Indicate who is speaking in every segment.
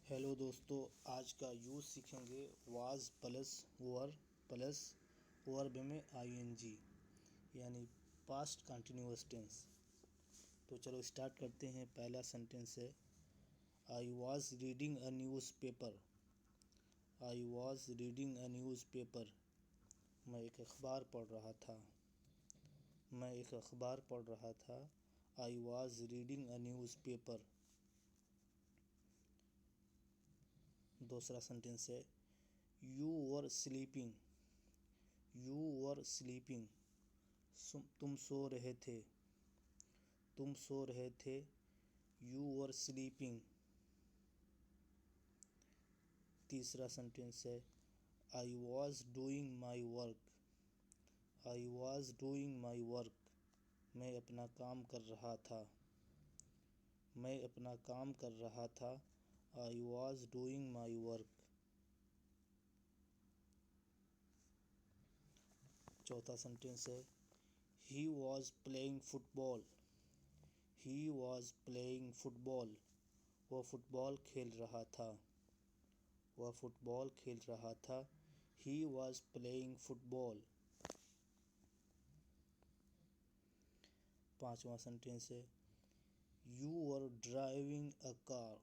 Speaker 1: Hello دوستو، آج کا یوز سیکھیں گے واز پلس ور پلس ورب میں ING یعنی پاسٹ کنٹینیوس ٹینس۔ تو چلو اسٹارٹ کرتے ہیں۔ پہلا سینٹینس ہے I was reading a news paper. I was reading a news paper, میں ایک اخبار پڑھ رہا تھا۔ میں ایک اخبار پڑھ رہا تھا۔ I was reading a news paper. دوسرا سینٹینس ہے you were sleeping. You were sleeping, تم سو رہے تھے۔ تم سو رہے تھے۔ You were sleeping. تیسرا سینٹینس ہے I was doing my work. I was doing my work, میں اپنا کام کر رہا تھا۔ میں اپنا کام کر رہا تھا۔ I was doing my work. چوتھا سینٹینس ہے he was playing football. He was playing football, وہ فٹ بال کھیل رہا تھا۔ وہ فٹ بال کھیل رہا تھا۔ He was playing football. پانچواں سینٹینس ہے you were driving a car.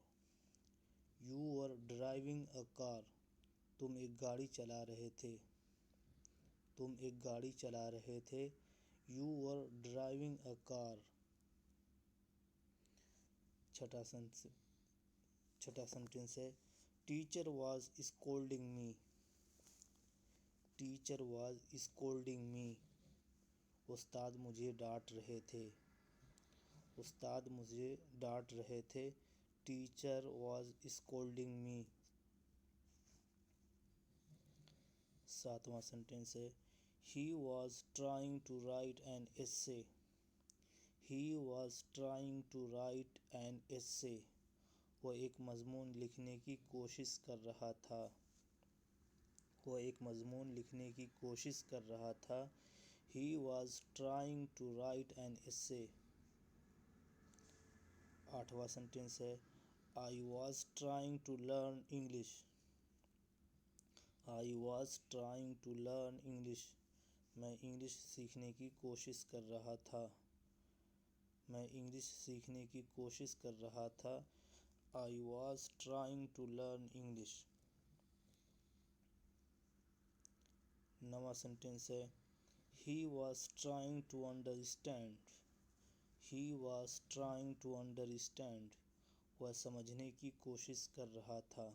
Speaker 1: You were driving a car, تم ایک گاڑی چلا رہے تھے۔ تم ایک گاڑی چلا رہے تھے۔ You were driving a car. چھٹا سینٹینس ہے teacher was scolding me. Teacher was scolding me, استاد مجھے ڈانٹ رہے تھے۔ استاد مجھے ڈانٹ رہے تھے۔ Teacher was scolding me. ساتواں سینٹینس ہے he was trying to write an essay. He was trying to write an essay, وہ ایک مضمون لکھنے کی کوشش کر رہا تھا۔ وہ ایک مضمون لکھنے کی کوشش کر رہا تھا۔ He was trying to write an essay. آٹھواں سینٹینس ہے I was trying to learn English. I was trying to learn English, میں انگلش سیکھنے کی کوشش کر رہا تھا۔ میں انگلش سیکھنے کی کوشش کر رہا تھا۔ I was trying to learn English. نواں سینٹینس ہے he was trying to understand. He was trying to understand, وہ سمجھنے کی کوشش کر رہا تھا۔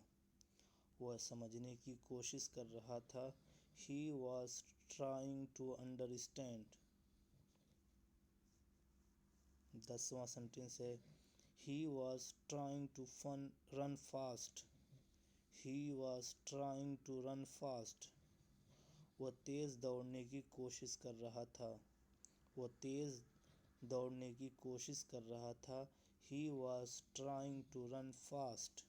Speaker 1: وہ سمجھنے کی کوشش کر رہا تھا۔ He was trying to understand. 10واں سینٹینس ہے he was trying to run fast. He was trying to run fast, وہ تیز دوڑنے کی کوشش کر رہا تھا۔ وہ تیز دوڑنے کی کوشش کر رہا تھا۔ He was trying to run fast.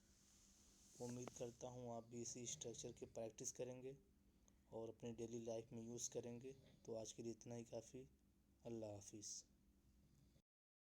Speaker 1: امید کرتا ہوں آپ بھی اسی اسٹرکچر کی پریکٹس کریں گے اور اپنے ڈیلی لائف میں یوز کریں گے۔ تو آج کے لیے اتنا ہی کافی۔ اللہ حافظ۔